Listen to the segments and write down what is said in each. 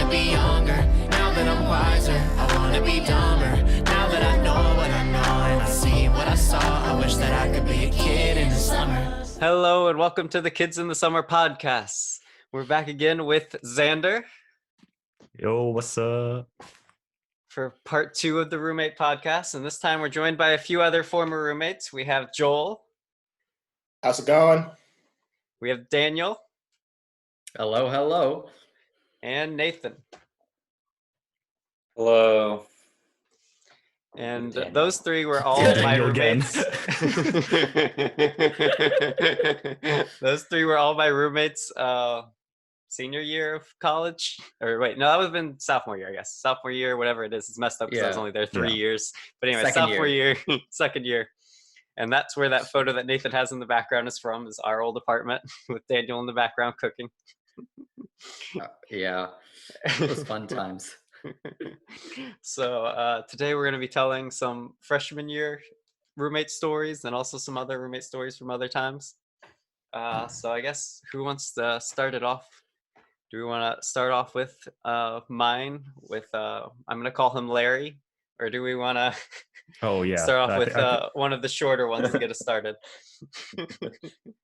wanna be younger, now that I'm wiser. I wanna be dumber, now that I know what I know. And I see what I saw, I wish that I could be a kid in the summer. Hello and welcome to the Kids in the Summer podcast. We're back again with Xander Yo, what's up? for part 2 of the roommate podcast. And this time we're joined by a few other former roommates. We have Joel. How's it going? We have Daniel. Hello, hello. And Nathan. Hello. And Daniel. those three were all Daniel my again. roommates. Those three were all my roommates senior year of college. Or wait, no, that would have been sophomore year, I guess. Sophomore year, whatever it is. It's messed up because I was Yeah. only there 3 Yeah. years. But anyway, Second sophomore year, second year. And that's where that photo that Nathan has in the background is from, is our old apartment with Daniel in the background cooking. Yeah, it was fun times. So today we're going to be telling some freshman year roommate stories and also some other roommate stories from other times. So I guess who wants to start it off? Do we want to start off with mine with, I'm going to call him Larry, or do we want to Oh yeah. start off I with thi- one of the shorter ones to get us started?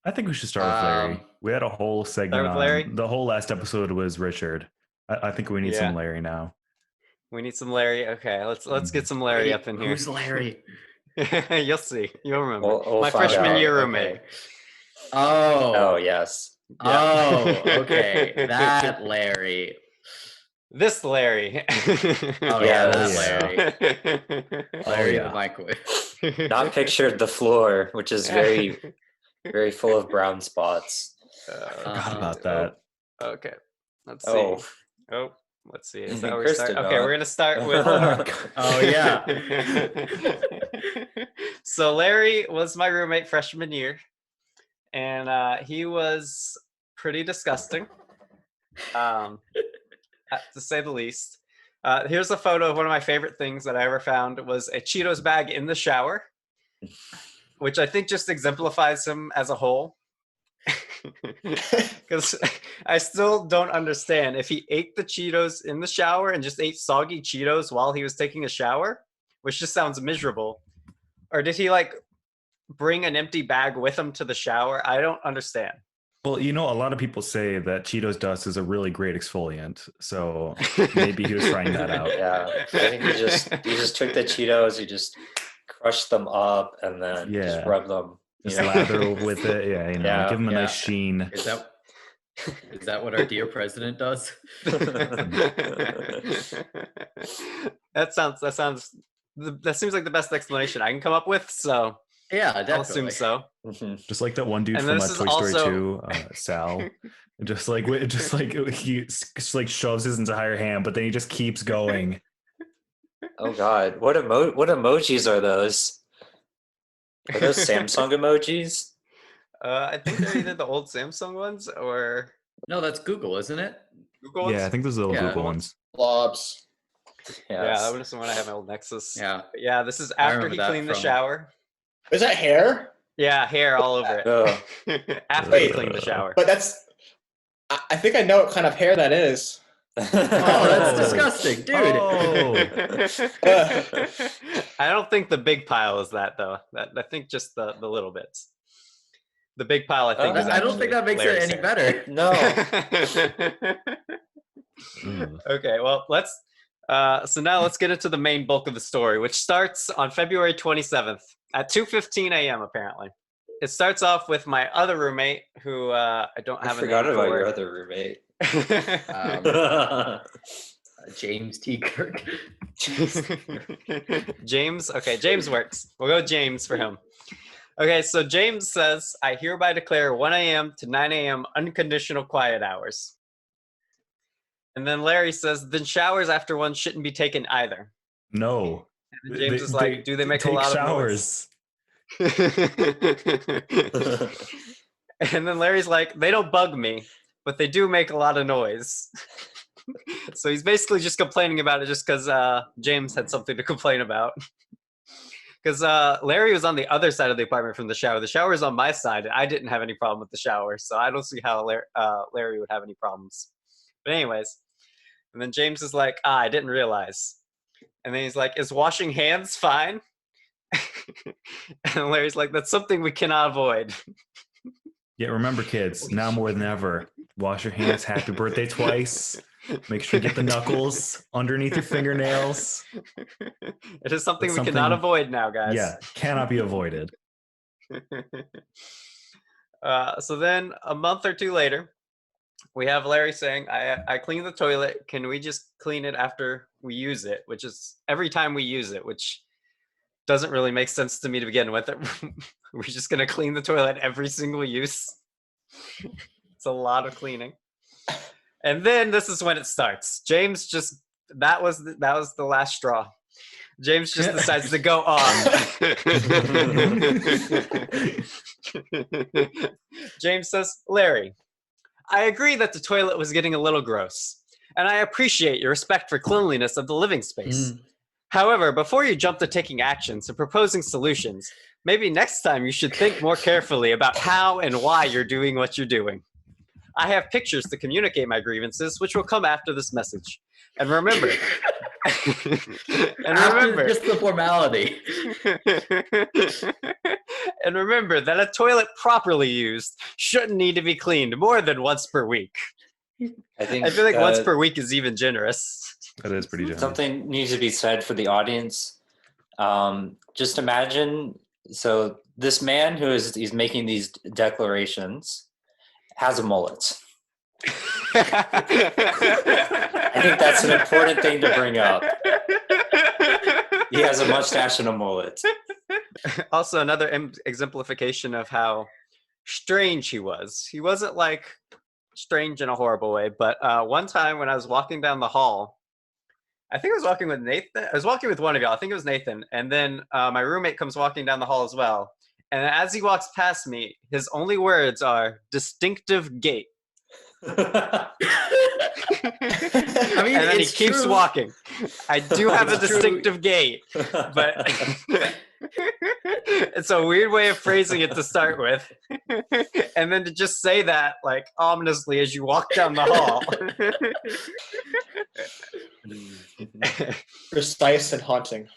I think we should start with Larry. We had a whole segment with on Larry? the whole last episode was Richard. I think we need Yeah. some Larry now. We need some Larry. Okay, let's get some Larry up in here. Who's Larry? You'll see. You'll remember. We'll My find freshman out. year roommate. Okay. Oh, Oh, yes. oh, okay. That Larry. This Larry. Oh, Yeah, that yeah. Larry. Oh, Larry yeah. the microwave. Not pictured the floor, which is very, very full of brown spots. Forgot about that. Okay. Let's see. Oh, Oh, let's see. Is that where we Chris start? did Okay, not. we're gonna start with. Oh, yeah. So Larry was my roommate freshman year, and he was pretty disgusting, to say the least. Here's a photo of one of my favorite things that I ever found was a Cheetos bag in the shower, which I think just exemplifies him as a whole. Because I still don't understand if he ate the Cheetos in the shower and just ate soggy Cheetos while he was taking a shower, which just sounds miserable. Or did he like bring an empty bag with him to the shower? I don't understand. Well, you know, a lot of people say that Cheetos dust is a really great exfoliant, so maybe he was trying that out. yeah. I think he just took the Cheetos, he just crushed them up and then just Yeah. rubbed them. Just you know? lather with it, yeah, you know, Yeah, give him a yeah. nice sheen. Is that what our dear president does? That seems like the best explanation I can come up with, so Yeah, I'll assume definitely. so. Mhm. Just like that one dude And from this Toy is Story also- 2, Sal. Just like he just like shoves his entire hand, but then he just keeps going. Oh, God. What emojis are those? Are those Samsung emojis? I think they're either the old Samsung ones or No, that's Google, isn't it? Google ones. Yeah, I think those are the Yeah. Google ones. Blobs. Yeah, Yes. that was the one I have my old Nexus. Yeah. But yeah, this is I after remember he that cleaned the from- shower. Is that hair? Yeah, hair all over it. Ugh. After he Wait. cleaned the shower. But that's. I think I know what kind of hair that is. Oh, that's Oh. disgusting, dude. Oh. I don't think the big pile is that though. I think just the little bits. The big pile, I think, is I don't think that makes Larry's it any hair. better. No. Ugh. Okay, well, so now let's get into the main bulk of the story, which starts on February 27th at 2:15 a.m. apparently. It starts off with my other roommate, who I don't I have a forgot name about for. your other roommate. James T. Kirk. James. Okay, James works. We'll go James for him. Okay, so James says, I hereby declare 1 a.m. to 9 a.m. unconditional quiet hours. And then Larry says, then showers after 1 shouldn't be taken either. No. And then James is like, do they make a take lot showers? of noise? And then Larry's like, they don't bug me, but they do make a lot of noise. So he's basically just complaining about it just because James had something to complain about. Because Larry was on the other side of the apartment from the shower. The shower is on my side, and I didn't have any problem with the shower, so I don't see how Larry would have any problems. But anyways, And then James is like, I didn't realize. And then he's like, is washing hands fine? And Larry's like, that's something we cannot avoid. Yeah, remember, kids, now more than ever, wash your hands. Happy birthday twice. Make sure you get the knuckles underneath your fingernails. It is something It's we cannot something- avoid now, guys. Yeah, cannot be avoided. So then a month or two later, we have Larry saying, I cleaned the toilet. Can we just clean it after we use it? Which is every time we use it, which doesn't really make sense to me to begin with. We're just going to clean the toilet every single use. It's a lot of cleaning. And then this is when it starts. James just, that was the last straw. James just decides to go on. James says, Larry, I agree that the toilet was getting a little gross, and I appreciate your respect for cleanliness of the living space. However, before you jump to taking actions and proposing solutions, maybe next time you should think more carefully about how and why you're doing what you're doing. I have pictures to communicate my grievances, which will come after this message. And remember, After just the formality. And remember that a toilet properly used shouldn't need to be cleaned more than once per week. I think I feel like once per week is even generous. That is pretty generous. something needs to be said for the audience. Just imagine, so this man he's making these declarations has a mullet. I think that's an important thing to bring up. He has a mustache and a mullet. Also, another exemplification of how strange he was. He wasn't like strange in a horrible way, but one time when I was walking down the hall, I think I was walking with Nathan. I was walking with one of y'all. I think it was Nathan. And then my roommate comes walking down the hall as well. And as he walks past me, his only words are distinctive gait. I mean, And then he it's keeps true. walking. I do have a It's true. distinctive gait, but it's a weird way of phrasing it to start with. And then to just say that like ominously as you walk down the hall. Precise and haunting.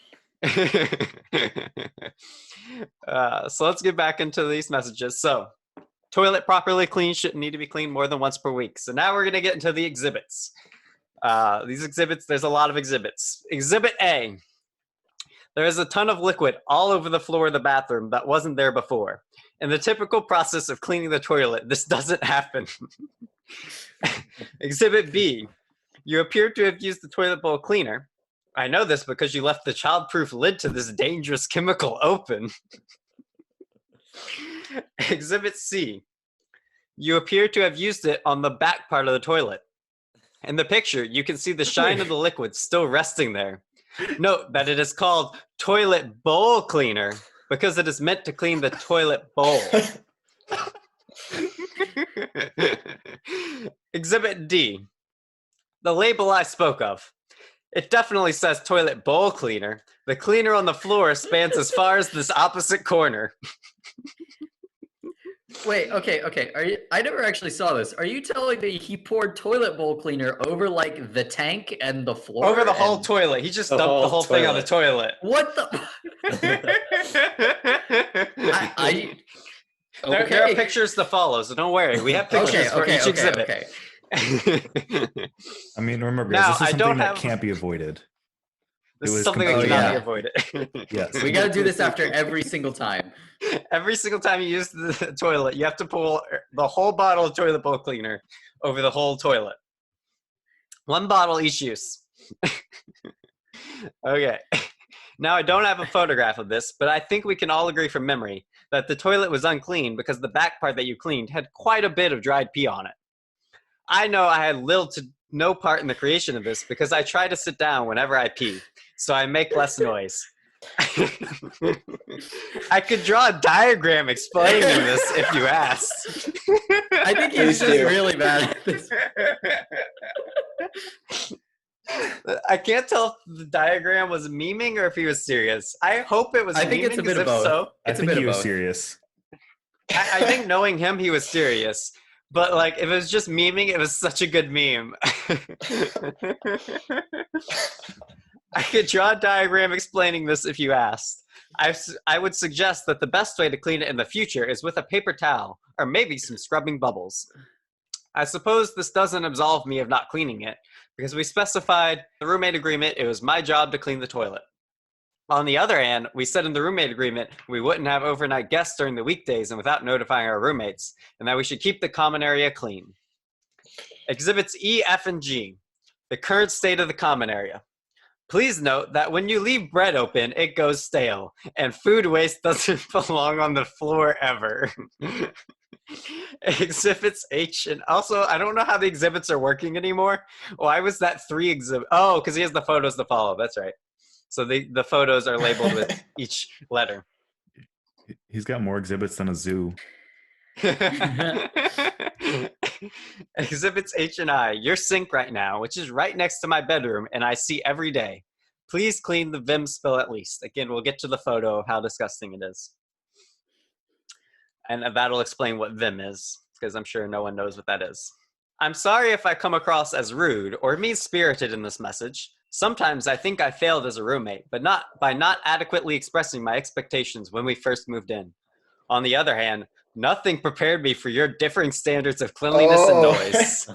So let's get back into these messages. So toilet properly cleaned shouldn't need to be cleaned more than once per week. So now we're going to get into the exhibits. These exhibits, there's a lot of exhibits. Exhibit A, there is a ton of liquid all over the floor of the bathroom that wasn't there before. In the typical process of cleaning the toilet, this doesn't happen. Exhibit B, you appear to have used the toilet bowl cleaner. I know this because you left the childproof lid to this dangerous chemical open. Exhibit C, you appear to have used it on the back part of the toilet. In the picture, you can see the shine of the liquid still resting there. Note that it is called toilet bowl cleaner because it is meant to clean the toilet bowl. Exhibit D, the label I spoke of. It definitely says toilet bowl cleaner. The cleaner on the floor spans as far as this opposite corner. Wait, okay. I never actually saw this. Are you telling me he poured toilet bowl cleaner over like the tank and the floor? Over the whole and- toilet. He just The dumped the whole whole thing on the toilet. What the? There are pictures to follow, so don't worry. We have pictures for each exhibit. Okay. I mean, remember, Now, guys, this I is don't something that have- can't be avoided. This It is was something that completely- cannot Oh, be yeah. avoided. Yes. We got to do this after every single time. Every single time you use the toilet, you have to pull the whole bottle of toilet bowl cleaner over the whole toilet. One bottle each use. Okay. Now, I don't have a photograph of this, but I think we can all agree from memory that the toilet was unclean because the back part that you cleaned had quite a bit of dried pee on it. I know I had little to no part in the creation of this because I try to sit down whenever I pee, so I make less noise. I could draw a diagram explaining this if you asked. I think Please he's just do. really bad at this. I can't tell if the diagram was memeing or if he was serious. I hope it was I think memeing, it's a bit 'cause of if both. so, I It's a think bit he of was both. serious. I think knowing him, he was serious. But like, if it was just memeing, it was such a good meme. I could draw a diagram explaining this if you asked. I would suggest that the best way to clean it in the future is with a paper towel or maybe some scrubbing bubbles. I suppose this doesn't absolve me of not cleaning it because we specified in the roommate agreement it was my job to clean the toilet. On the other hand, we said in the roommate agreement we wouldn't have overnight guests during the weekdays and without notifying our roommates, and that we should keep the common area clean. Exhibits E, F, and G. The current state of the common area. Please note that when you leave bread open, it goes stale, and food waste doesn't belong on the floor ever. Exhibits H, and also, I don't know how the exhibits are working anymore. Why was that 3 exhibit? Oh, because he has the photos to follow. That's right. So the photos are labeled with each letter. He's got more exhibits than a zoo. Exhibits H and I. Your sink right now, which is right next to my bedroom, and I see every day. Please clean the Vim spill at least. Again, we'll get to the photo of how disgusting it is. And that'll explain what Vim is, because I'm sure no one knows what that is. I'm sorry if I come across as rude or mean-spirited in this message. Sometimes I think I failed as a roommate, but not by not adequately expressing my expectations when we first moved in. On the other hand, nothing prepared me for your differing standards of cleanliness and noise.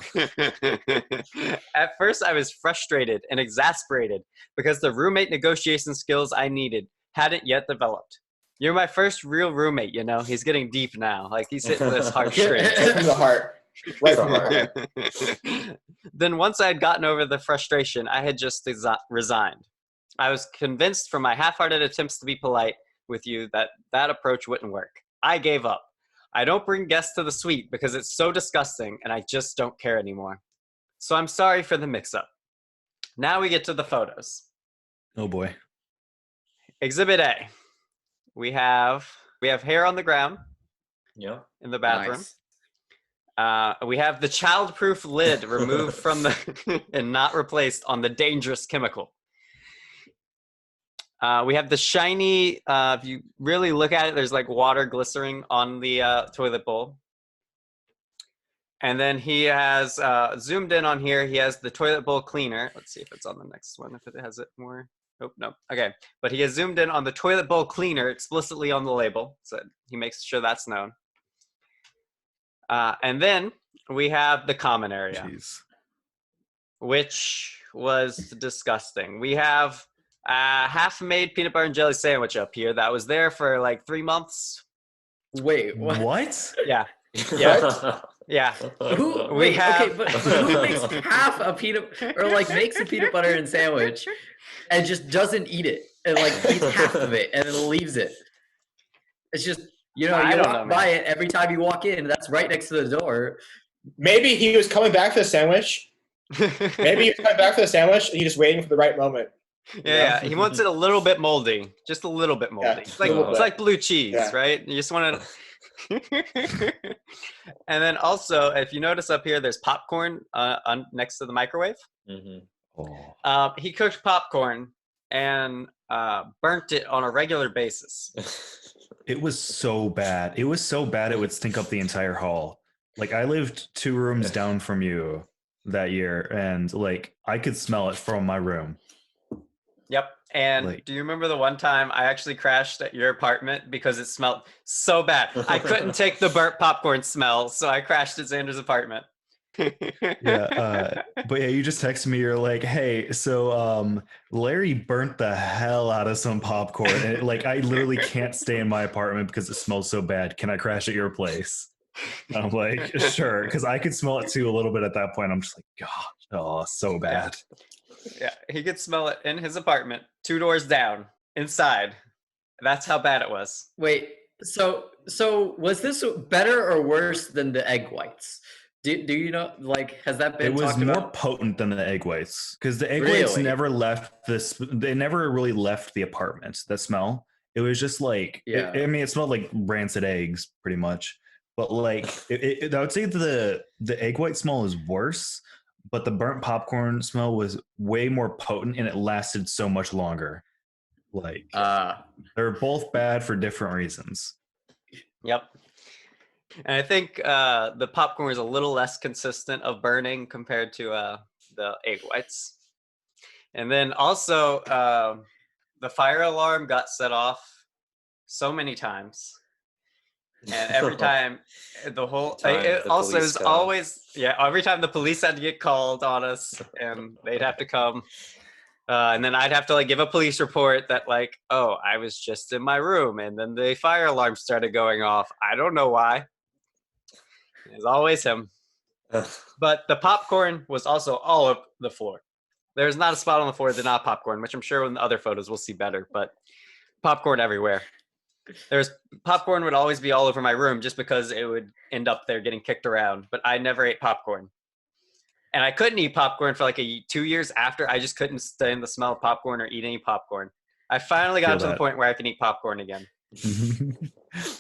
At first, I was frustrated and exasperated because the roommate negotiation skills I needed hadn't yet developed. You're my first real roommate, you know. He's getting deep now. Like, he's hitting this heartstrings. Right from the heart. Right from the heart. Then once I had gotten over the frustration, I had just resigned. I was convinced from my half-hearted attempts to be polite with you that that approach wouldn't work. I gave up. I don't bring guests to the suite because it's so disgusting and I just don't care anymore. So I'm sorry for the mix-up. Now we get to the photos. Oh boy. Exhibit A. We have hair on the ground Yeah. in the bathroom. Nice. We have the child-proof lid removed from the and not replaced on the dangerous chemical. We have the shiny, if you really look at it, there's like water glycering on the toilet bowl. And then he has zoomed in on here. He has the toilet bowl cleaner. Let's see if it's on the next one, if it has it more. Nope, no. Okay. But he has zoomed in on the toilet bowl cleaner explicitly on the label. So he makes sure that's known. And then we have the common area, Jeez. which was disgusting. We have a half-made peanut butter and jelly sandwich up here that was there for like 3 months. Wait, what? What? Yeah. Yeah. Yeah. Who? We Wait, have- okay, but who makes half a peanut or like makes a peanut butter and sandwich and just doesn't eat it and like eats half of it and then leaves it? It's just you I don't walk know, by man. it every time you walk in. That's right next to the door. Maybe he was coming back for the sandwich. Maybe he was coming back for the sandwich and he just waiting for the right moment. Yeah, he wants it a little bit moldy, just a little bit moldy. Yeah, It's like a little it's bit. like blue cheese, Yeah. right? You just want to. And then also, if you notice up here, there's popcorn next to the microwave. Mhm. Oh. He cooked popcorn and burnt it on a regular basis. It was so bad. It was so bad it would stink up the entire hall. Like, I lived 2 rooms down from you that year, and like I could smell it from my room. Yep. And Like- do you remember the one time I actually crashed at your apartment because it smelled so bad? I couldn't take the burnt popcorn smell, so I crashed at Xander's apartment. Yeah, but yeah, you just texted me. You're like, "Hey, so Larry burnt the hell out of some popcorn, and like I literally can't stay in my apartment because it smells so bad. Can I crash at your place?" And I'm like, "Sure," because I could smell it too a little bit at that point. I'm just like, "God, oh, so bad." Yeah, he could smell it in his apartment, 2 doors down, inside. That's how bad it was. Wait, so was this better or worse than the egg whites? Do you know? Like, has that been It was talked more about? potent than the egg whites because the egg whites Really? never left this. They never really left the apartment. The smell. It was just like, Yeah. I mean, it smelled like rancid eggs, pretty much. But like, I would say the egg white smell is worse, but the burnt popcorn smell was way more potent and it lasted so much longer. Like, they're both bad for different reasons. Yep. And I think the popcorn is a little less consistent of burning compared to the egg whites. And then also, the fire alarm got set off so many times. And every time the whole it The also police is come. always every time the police had to get called on us and they'd have to come. And then I'd have to like give a police report that like, oh, I was just in my room and then the fire alarm started going off. I don't know why. It's always him. But the popcorn was also all over the floor. There's not a spot on the floor that's not popcorn, which I'm sure in the other photos we'll see better, but popcorn everywhere. There's popcorn would always be all over my room just because it would end up there getting kicked around, but I never ate popcorn. And I couldn't eat popcorn for like 2 years after. I just couldn't stand the smell of popcorn or eat any popcorn. I finally got Feel to the that. point where I can eat popcorn again.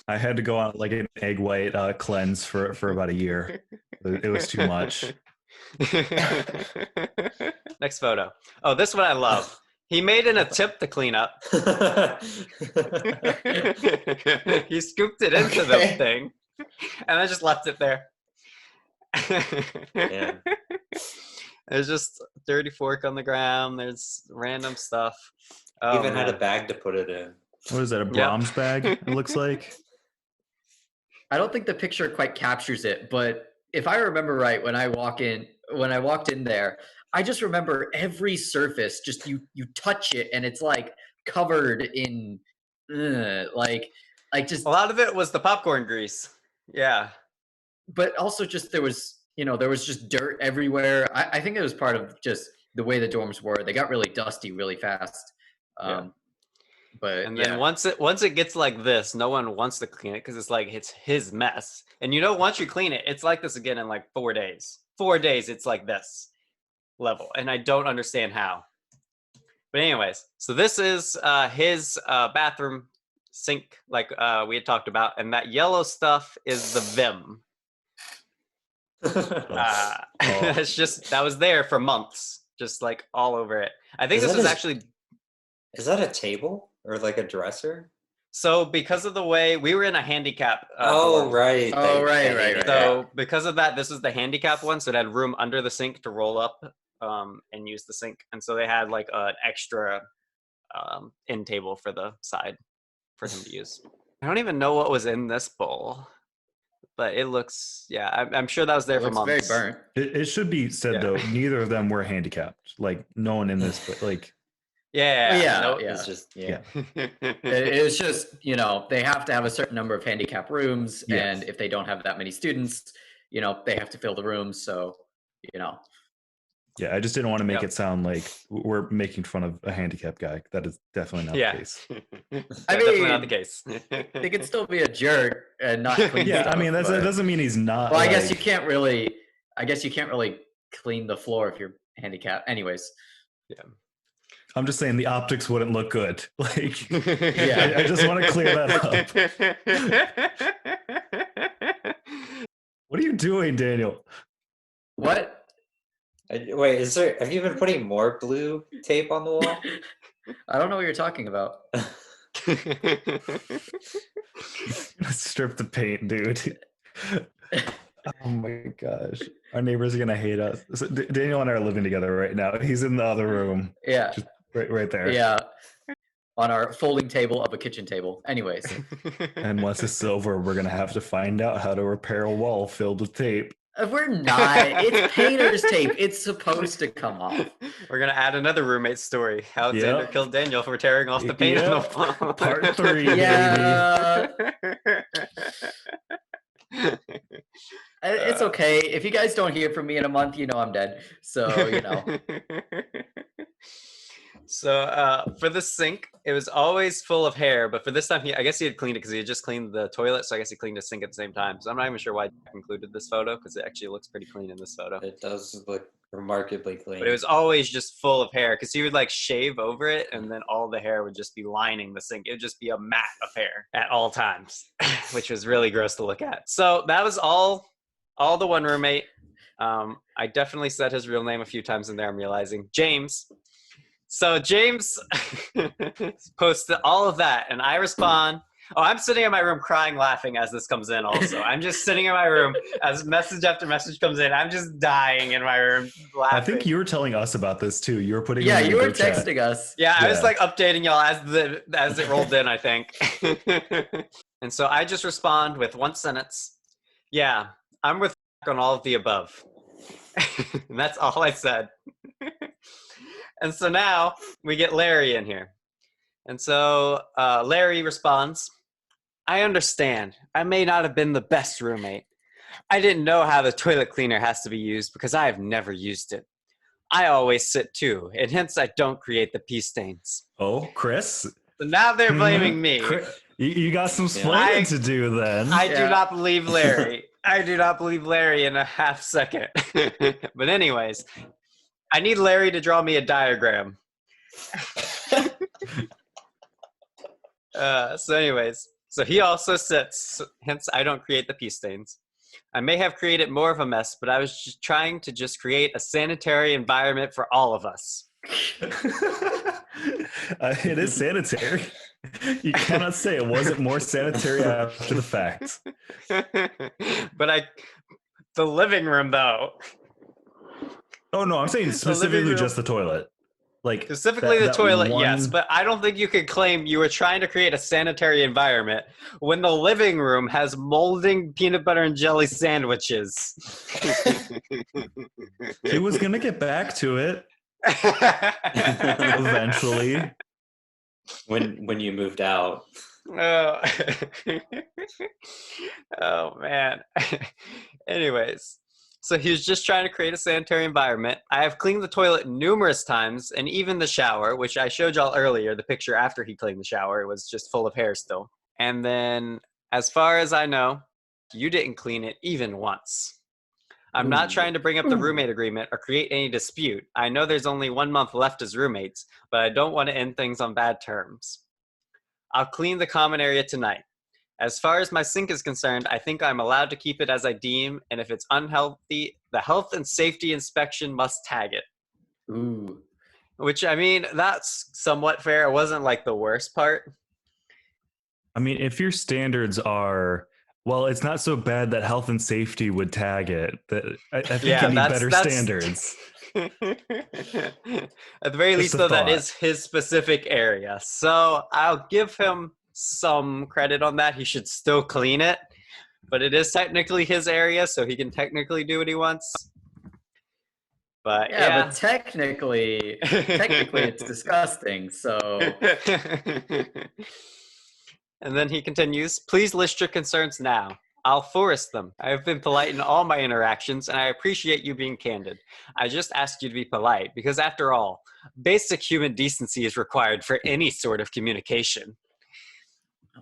I had to go on like an egg white cleanse for about a year. It was too much. Next photo. Oh, this one I love. He made an attempt to clean up. He scooped it into the Okay. thing and I just left it there. Yeah. There's just a dirty fork on the ground. There's random stuff. Oh, Even had a man. bag to put it in. What is that? A Brahms bag? It looks like. I don't think the picture quite captures it, but if I remember right, when I walked in there, I just remember every surface, just you touch it and it's like covered in like just A lot of it was the popcorn grease. Yeah. but also just there was just dirt everywhere. I think it was part of just the way the dorms were. They got really dusty really fast. Yeah. But And then once it gets like this, no one wants to clean it because it's like it's his mess. And once you clean it, it's like this again in like 4 days. 4 days, it's like this level, and I don't understand how. But anyways, so this is his bathroom sink, like we had talked about, and that yellow stuff is the Vim. It's just that was there for months, just like all over it. I think Is this that was a- actually Is that a table or like a dresser? so because of the way we were in a handicap. Oh, dorm. right. Oh, they- right, they right, hated right. that. So because of that, this was the handicap one, so it had room under the sink to roll up and use the sink, and so they had like an extra end table for the side for him to use. I don't even know what was in this bowl, but it looks I'm sure that was there it for looks very months. burnt. It should be said Yeah. though, neither of them were handicapped. Like no one in this, but like Yeah, Oh, no- yeah. It's just Yeah. It was just they have to have a certain number of handicap rooms, Yes. and if they don't have that many students, they have to fill the rooms. So yeah, I just didn't want to make Yep. it sound like we're making fun of a handicapped guy. That is definitely not yeah. the case. Definitely not the mean, case. they could still be a jerk and not clean Yeah, stuff. I mean that but- doesn't mean he's not. Well, I guess you like- can't really. I guess you can't really clean the floor if you're handicapped. Anyways, I'm just saying the optics wouldn't look good. Like Yeah. I just want to clear that up. What are you doing, Daniel? what? Wait, have you been putting more blue tape on the wall? I don't know what you're talking about. Strip the paint, dude. Oh my gosh. Our neighbors are gonna hate us. So Daniel and I are living together right now. He's in the other room. Yeah, Just right there. yeah. On our folding table of a kitchen table. Anyways, And once it's over, we're gonna have to find out how to repair a wall filled with tape. we're not. It's painter's tape. It's supposed to come off. We're gonna add another roommate story. How Xander Yep. killed Daniel for tearing off the paint on Yep. the wall. Part 3, baby. Yeah, it's okay. If you guys don't hear from me in a month, I'm dead. So So for the sink, it was always full of hair, but for this time, I guess he had cleaned it because he had just cleaned the toilet. So I guess he cleaned the sink at the same time. So I'm not even sure why I included this photo because it actually looks pretty clean in this photo. It does look remarkably clean. But it was always just full of hair because he would like shave over it, and then all the hair would just be lining the sink. It would just be a mat of hair at all times, which was really gross to look at. So that was all the one roommate. I definitely said his real name a few times in there. I'm realizing James. So James posted all of that, and I respond Oh, I'm sitting in my room crying, laughing as this comes in also. I'm just sitting in my room as message after message comes in. I'm just dying in my room laughing. I think you were telling us about this too. You were putting Yeah, it in you the were group chat. texting us. Yeah, I was Yeah. like updating y'all as it rolled in, I think. And so I just respond with one sentence. Yeah, I'm with on all of the above. And that's all I said. And so now we get Larry in here. And so Larry responds, I understand. I may not have been the best roommate. I didn't know how the toilet cleaner has to be used because I have never used it. I always sit too, and hence I don't create the pee stains. Oh, Chris, So now they're blaming me. You got some splaining to do then. I do Yeah. not believe Larry. I do not believe Larry in a half second. But anyways, I need Larry to draw me a diagram. So he also sits, hence I don't create the pee stains. I may have created more of a mess, but I was just trying to just create a sanitary environment for all of us. It is sanitary. You cannot say it wasn't more sanitary after the fact. But the living room though. Oh no, I'm saying specifically room. just the toilet. Like Specifically the that toilet, one- yes, but I don't think you could claim you were trying to create a sanitary environment when the living room has molding peanut butter and jelly sandwiches. He was gonna get back to it eventually. When you moved out. Oh. Oh man. Anyways, so he was just trying to create a sanitary environment. I have cleaned the toilet numerous times and even the shower, which I showed y'all earlier, the picture after he cleaned the shower. It was just full of hair still. And then, as far as I know, you didn't clean it even once. I'm not trying to bring up the roommate agreement or create any dispute. I know there's only 1 month left as roommates, but I don't want to end things on bad terms. I'll clean the common area tonight. As far as my sink is concerned, I think I'm allowed to keep it as I deem, and if it's unhealthy, the health and safety inspection must tag it. Ooh. Which, I mean, that's somewhat fair. It wasn't like the worst part. I mean, if your standards are, well, it's not so bad that health and safety would tag it. I think Yeah, you need that's- better that's- standards. At the very Just least, a though, that thought. is his specific area. So I'll give him some credit on that. He should still clean it, but it is technically his area, so he can technically do what he wants. But Yeah, but technically it's disgusting. So And then he continues, please list your concerns now. I'll forest them. I have been polite in all my interactions, and I appreciate you being candid. I just asked you to be polite, because after all, basic human decency is required for any sort of communication.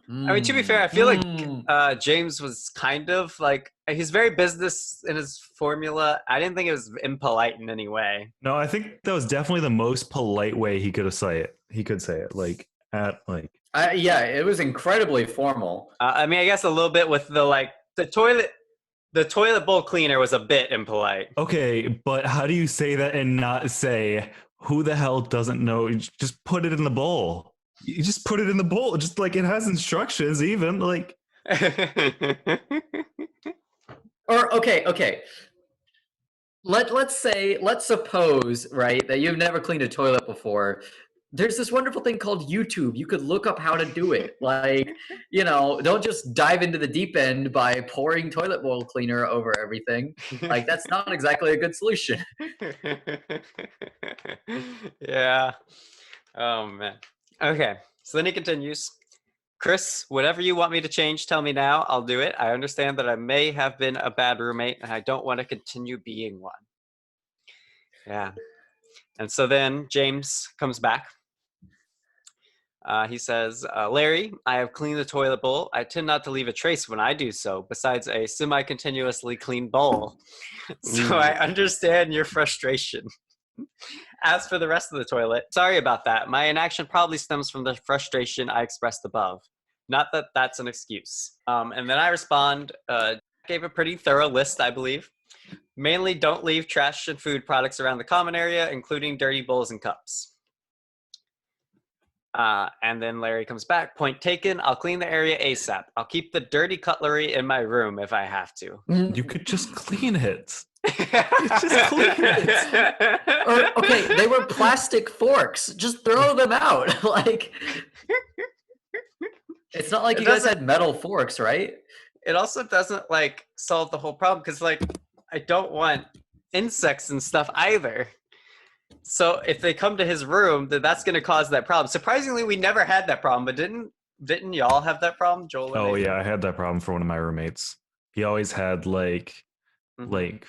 I mean, to be fair, I feel like James was kind of like, he's very business in his formula. I didn't think it was impolite in any way. No, I think that was definitely the most polite way he could have say it. He could say it yeah, it was incredibly formal. I mean, I guess a little bit with the toilet bowl cleaner was a bit impolite. Okay, but how do you say that and not say, who the hell doesn't know? You just put it in the bowl. You just put it in the bowl. Just like it has instructions even. Like Or okay. Let's suppose, right, that you've never cleaned a toilet before. There's this wonderful thing called YouTube. You could look up how to do it. Like, don't just dive into the deep end by pouring toilet bowl cleaner over everything. Like, that's not exactly a good solution. Yeah. Oh, man. Okay. So then he continues. Chris, whatever you want me to change, tell me now. I'll do it. I understand that I may have been a bad roommate, and I don't want to continue being one. Yeah. And so then James comes back. He says, Larry, I have cleaned the toilet bowl. I tend not to leave a trace when I do so, besides a semi-continuously clean bowl. So I understand your frustration. As for the rest of the toilet, sorry about that. My inaction probably stems from the frustration I expressed above. Not that that's an excuse. And then I respond, gave a pretty thorough list, I believe. Mainly don't leave trash and food products around the common area, including dirty bowls and cups. And then Larry comes back. Point taken. I'll clean the area ASAP. I'll keep the dirty cutlery in my room if I have to. You could just clean it. Just clean it. Or, okay, they were plastic forks. Just throw them out. Like, it's not like It you guys doesn't- had metal forks, right? It also doesn't like solve the whole problem because like I don't want insects and stuff either. So if they come to his room, then that's going to cause that problem. Surprisingly, we never had that problem, but didn't y'all have that problem, Joel? and Oh Nathan? yeah, I had that problem for one of my roommates. He always had like Mhm.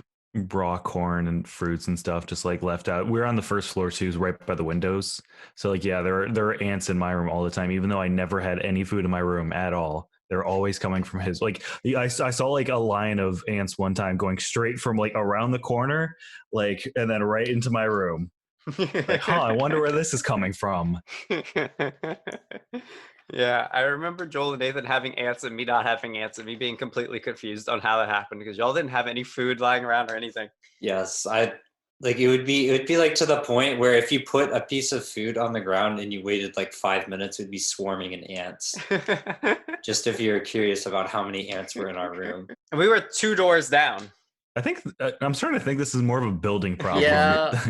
raw corn and fruits and stuff just like left out. We were on the first floor too, it was right by the windows. So like yeah, there are ants in my room all the time, even though I never had any food in my room at all. They're always coming from his. Like I saw like a line of ants one time going straight from like around the corner, like and then right into my room. Like, huh, I wonder where this is coming from. Yeah, I remember Joel and Nathan having ants and me not having ants and me being completely confused on how that happened because y'all didn't have any food lying around or anything. Yes, I like it would be like to the point where if you put a piece of food on the ground and you waited like 5 minutes, it would be swarming in ants. Just if you're curious about how many ants were in our room. And we were 2 doors down. I think I'm starting to think this is more of a building problem. Yeah.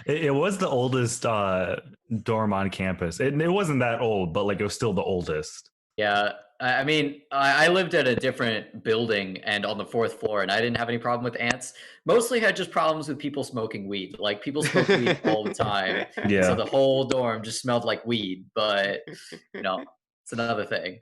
It was the oldest dorm on campus. It wasn't that old, but like it was still the oldest. Yeah. I mean, I lived at a different building and on the 4th floor, and I didn't have any problem with ants. Mostly had just problems with people smoking weed. Like, people smoke weed all the time. Yeah. So the whole dorm just smelled like weed. But, it's another thing.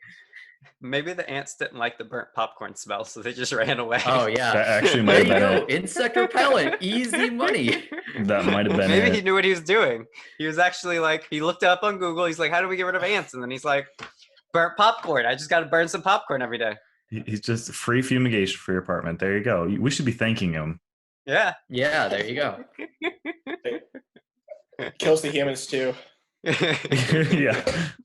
Maybe the ants didn't like the burnt popcorn smell, so they just ran away. Oh, yeah. That actually There might you have been go. Insect repellent. Easy money. That might have been Maybe it. he knew what he was doing. He was actually like, he looked up on Google. He's like, how do we get rid of ants? And then he's like, burnt popcorn. I just got to burn some popcorn every day. He's just free fumigation for your apartment. There you go. We should be thanking him. Yeah. Yeah, there you go. Kills the humans too. Yeah.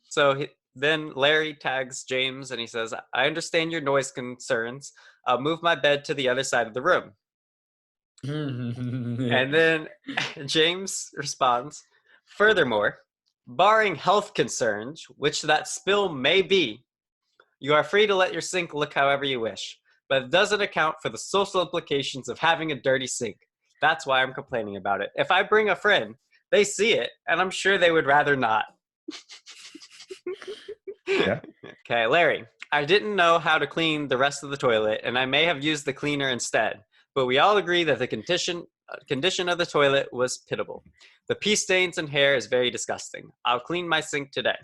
So then Larry tags James and he says, I understand your noise concerns. I'll move my bed to the other side of the room. And then James responds, furthermore, barring health concerns, which that spill may be, you are free to let your sink look however you wish, but it doesn't account for the social implications of having a dirty sink. That's why I'm complaining about it. If I bring a friend, they see it, and I'm sure they would rather not. Yeah. Okay, Larry, I didn't know how to clean the rest of the toilet, and I may have used the cleaner instead, but we all agree that the condition of the toilet was pitiable. The pee stains and hair is very disgusting. I'll clean my sink today.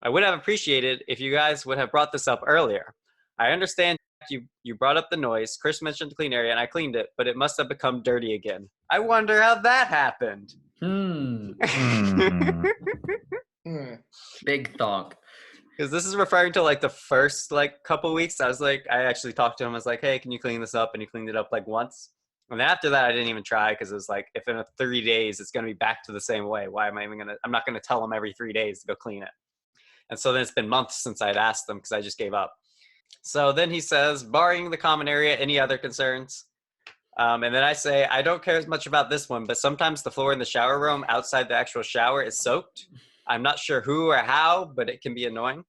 I would have appreciated if you guys would have brought this up earlier. I understand you brought up the noise. Chris mentioned the clean area, and I cleaned it, but it must have become dirty again. I wonder how that happened. Mhm. Hmm. Big thonk. Because this is referring to like the first like couple weeks. I actually talked to him. I was like, hey, can you clean this up? And he cleaned it up like once. And then after that, I didn't even try because it was like, if in 3 days it's going to be back to the same way, why am I even I'm not going to tell him every 3 days to go clean it. And so then it's been months since I'd asked them because I just gave up. So then he says, barring the common area, any other concerns? And then I say, I don't care as much about this one, but sometimes the floor in the shower room outside the actual shower is soaked. I'm not sure who or how, but it can be annoying.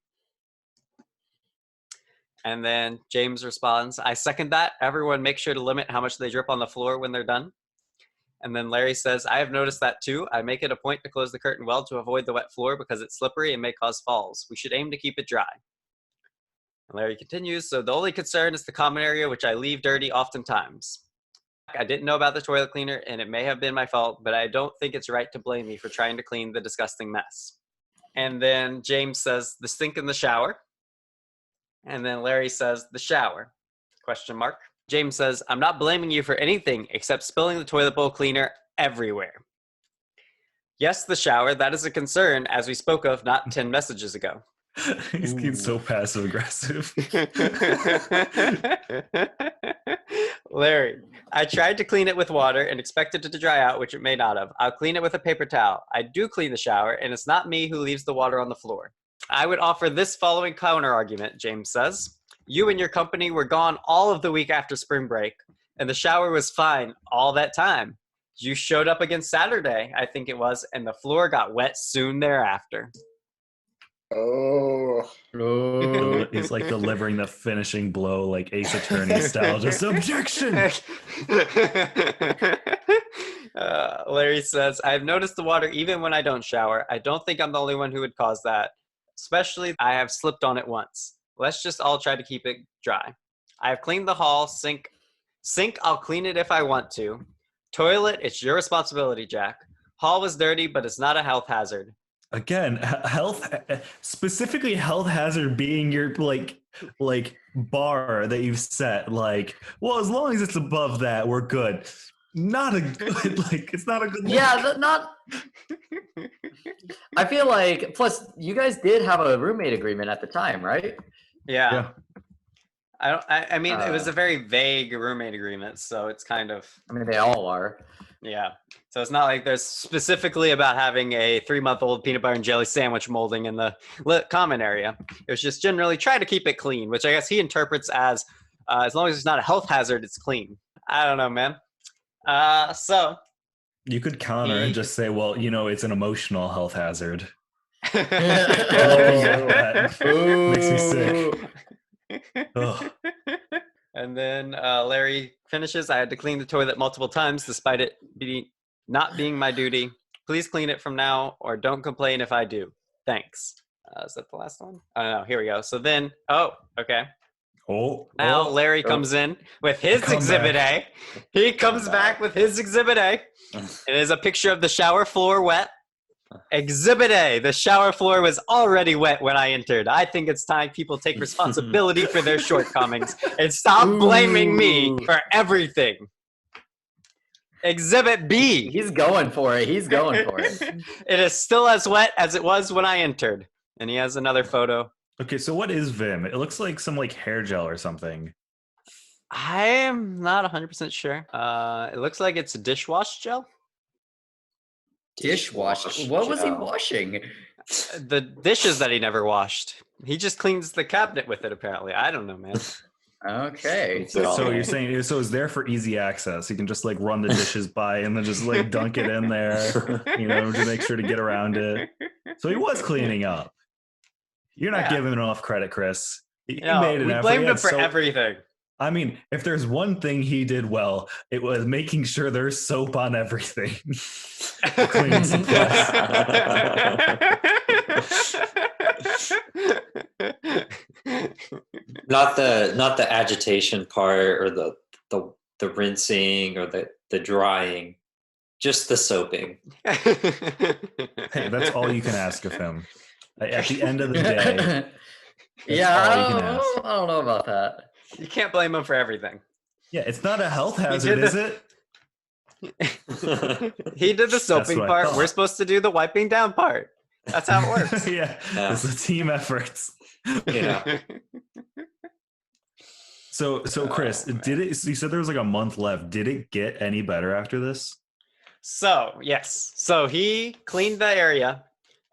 And then James responds, I second that. Everyone make sure to limit how much they drip on the floor when they're done. And then Larry says, I have noticed that too. I make it a point to close the curtain well to avoid the wet floor because it's slippery and may cause falls. We should aim to keep it dry. And Larry continues, so the only concern is the common area, which I leave dirty oftentimes. I didn't know about the toilet cleaner, and it may have been my fault, but I don't think it's right to blame me for trying to clean the disgusting mess. And then James says, the sink in the shower. And then Larry says, the shower, ? James says, I'm not blaming you for anything except spilling the toilet bowl cleaner everywhere. Yes, the shower, that is a concern, as we spoke of not 10 messages ago. He's getting so passive aggressive. Larry, I tried to clean it with water and expected it to dry out, which it may not have. I'll clean it with a paper towel. I do clean the shower, and it's not me who leaves the water on the floor. I would offer this following counter argument, James says. You and your company were gone all of the week after spring break, and the shower was fine all that time. You showed up again Saturday, I think it was, and the floor got wet soon thereafter. Oh. He's like delivering the finishing blow, like Ace Attorney style. Just objection. Larry says, I've noticed the water even when I don't shower. I don't think I'm the only one who would cause that. Especially, I have slipped on it once. Let's just all try to keep it dry. I have cleaned the hall. Sink, I'll clean it if I want to. Toilet, it's your responsibility, Jack. Hall was dirty, but it's not a health hazard. Again, specifically health hazard being your like bar that you've set. Like, well, as long as it's above that, we're good. Not a good, like, it's not a good. Yeah, not. I feel like. Plus, you guys did have a roommate agreement at the time, right? Yeah. I mean, it was a very vague roommate agreement, so it's kind of. I mean, they all are. Yeah. So it's not like there's specifically about having a 3-month-old peanut butter and jelly sandwich molding in the common area. It was just generally try to keep it clean, which I guess he interprets as long as it's not a health hazard, it's clean. I don't know, man. So you could counter and just say, well, it's an emotional health hazard. Makes me sick. Ugh. And then Larry finishes, I had to clean the toilet multiple times despite it not being my duty. Please clean it from now or don't complain if I do. Thanks. Is that the last one? Oh, no, here we go. So then, okay. Now Larry comes in with his Exhibit A. He comes back with his Exhibit A. It is a picture of the shower floor wet. Exhibit A, the shower floor was already wet when I entered. I think it's time people take responsibility for their shortcomings and stop blaming me for everything. Exhibit B. He's going for it. It is still as wet as it was when I entered. And he has another photo. Okay, so what is Vim? It looks like some like hair gel or something. I am not 100% sure. It looks like it's dishwash gel. Dishwash. What was he washing? The dishes that he never washed. He just cleans the cabinet with it, apparently. I don't know, man. Okay. So you're saying so it's there for easy access. You can just like run the dishes by and then just like dunk it in there, to make sure to get around it. So he was cleaning up. You're not giving him enough credit, Chris. He made an effort. We blamed him for everything. I mean, if there's one thing he did well, it was making sure there's soap on everything. Cleaning supplies. Not the agitation part or the rinsing or the drying, just the soaping. Hey, that's all you can ask of him. At the end of the day, I don't know about that. You can't blame him for everything. Yeah, it's not a health hazard, is it? He did the soaping part. We're supposed to do the wiping down part. That's how it works. Yeah, it's a team effort. Yeah. So Chris, you said there was like a month left. Did it get any better after this? So, yes. So he cleaned the area,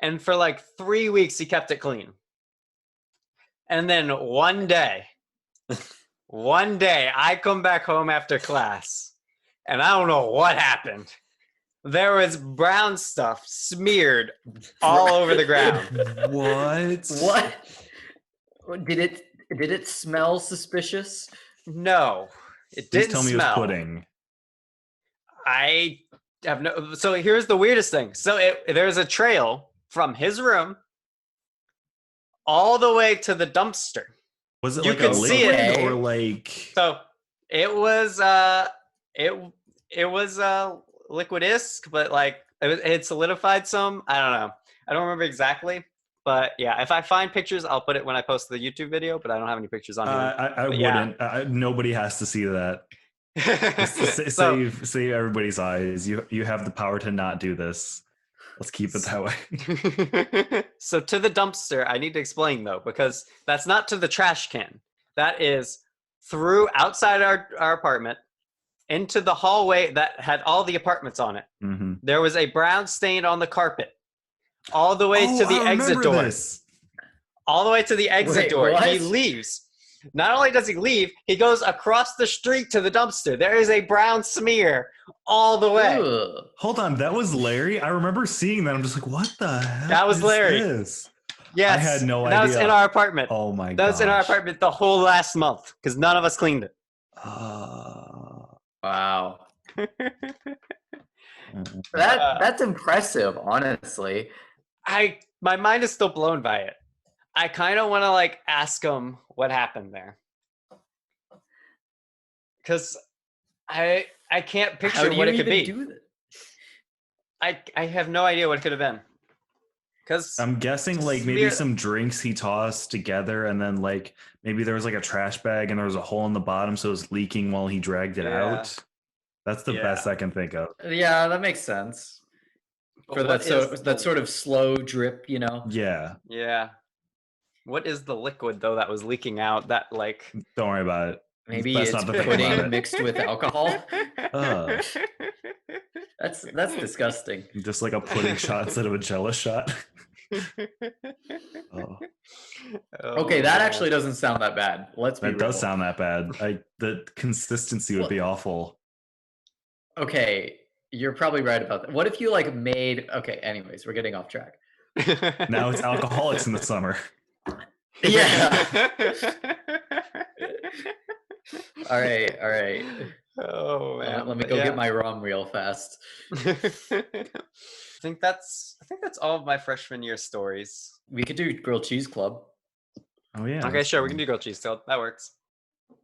and for like 3 weeks, he kept it clean. And then one day, I come back home after class, and I don't know what happened. There was brown stuff smeared all over the ground. What? Did it smell suspicious? No, it Please didn't tell me smell. it was pudding. I have no. So here's the weirdest thing. So there's a trail from his room all the way to the dumpster. Was it You like could a see liquid it. or like? So it was it was liquid-esque, but like it solidified some. I don't know. I don't remember exactly. But yeah, if I find pictures, I'll put it when I post the YouTube video. But I don't have any pictures on here. I wouldn't. Nobody has to see that. Save everybody's eyes. You have the power to not do this. Let's keep it that way. So to the dumpster, I need to explain though, because that's not to the trash can. That is through outside our apartment into the hallway that had all the apartments on it. Mm-hmm. There was a brown stain on the carpet. All the way to the exit door. This. All the way to the exit Wait, door. what? He leaves. Not only does he leave, he goes across the street to the dumpster. There is a brown smear all the way. Ugh. Hold on, that was Larry. I remember seeing that. I'm just like, what the heck? That was is Larry. This? Yes, I had no That was idea. in our apartment. Oh my god. That was in our apartment the whole last month because none of us cleaned it. Wow. That's impressive, honestly. My mind is still blown by it. I kind of want to like ask him what happened there because I can't How picture do what you it could even be. do that? I have no idea what it could have been. Because I'm guessing like maybe smear- some drinks he tossed together, and then like maybe there was like a trash bag and there was a hole in the bottom, so it was leaking while he dragged it Yeah. out. That's the Yeah. best I can think of. Yeah, that makes sense. But For what that is that the- sort of slow drip, you know. Yeah, Yeah. What is the liquid though that was leaking out? That like don't worry about it. Maybe Best it's not to think about pudding it. mixed with alcohol. Ugh. That's disgusting. Just like a pudding shot instead of a Jell-O shot. Oh, Okay, that actually doesn't sound that bad. Let's be that real. does sound that bad. The consistency would be awful. Okay, you're probably right about that. What if you like made? Okay, anyways, we're getting off track. Now it's alcoholics in the summer. Yeah. All right. Oh man. Let me but go yeah. get my rum real fast. I think that's all of my freshman year stories. We could do grilled cheese club. Oh yeah. Okay, that's sure, we fun. can do grilled cheese still. That works.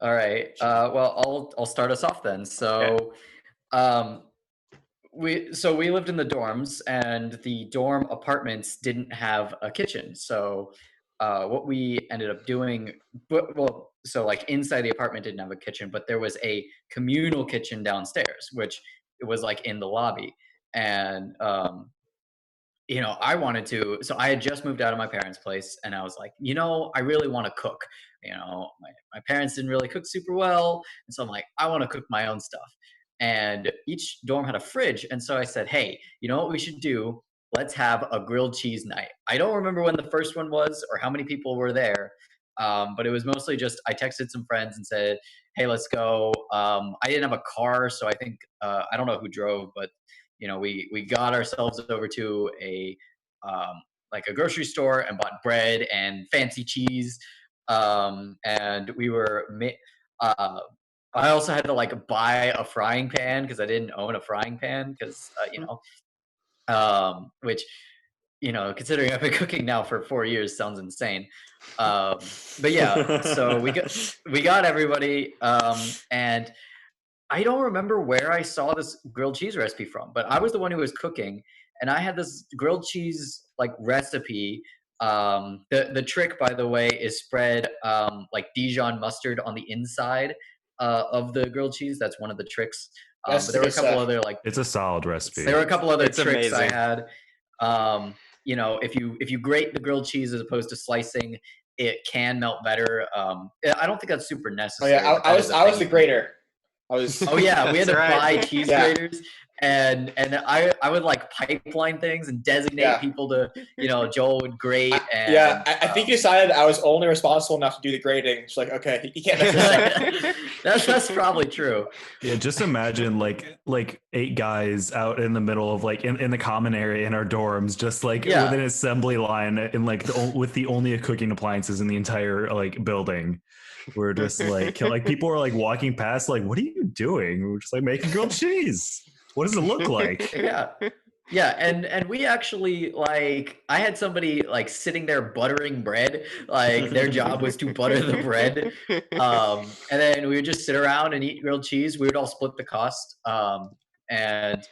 All right. Well, I'll start us off then. So, we lived in the dorms, and the dorm apartments didn't have a kitchen. So, what we ended up doing, so like inside the apartment didn't have a kitchen, but there was a communal kitchen downstairs, which it was like in the lobby, and I wanted to. So I had just moved out of my parents' place, and I was like, I really want to cook. My parents didn't really cook super well, and so I'm like, I want to cook my own stuff. And each dorm had a fridge, and so I said, hey, you know what we should do? Let's have a grilled cheese night. I don't remember when the first one was or how many people were there, but it was mostly just I texted some friends and said, hey, let's go. I didn't have a car, so I think I don't know who drove, but we got ourselves over to a grocery store and bought bread and fancy cheese, and we were I also had to like buy a frying pan because I didn't own a frying pan because which considering I've been cooking now for 4 years sounds insane, but yeah, so we got everybody, and I don't remember where I saw this grilled cheese recipe from, but I was the one who was cooking, and I had this grilled cheese like recipe. The trick, by the way, is spread like Dijon mustard on the inside of the grilled cheese. That's one of the tricks. That's But there were a the good couple stuff. other like It's a solid recipe. there were a couple other It's tricks amazing. I had. If you grate the grilled cheese as opposed to slicing, it can melt better. I don't think that's super Oh necessary. yeah, but I that was is a I was thing the you can do. grater. I was. Oh yeah, we had to That's right. buy cheese Yeah. graters, and I would like pipeline things and designate Yeah. people to Joel would grate. And Yeah, I think you decided I was only responsible enough to do the grading. It's like, okay, you can't mess this up. that's probably true. Yeah, just imagine like 8 guys out in the middle of like in the common area in our dorms, just like Yeah. with an assembly line and like with the only cooking appliances in the entire like building. We're just like people are like walking past, like, what are you doing? We're just like making grilled cheese. What does it look like? Yeah, and we actually like I had somebody like sitting there buttering bread, like their job was to butter the bread, and then we would just sit around and eat grilled cheese. We would all split the cost, and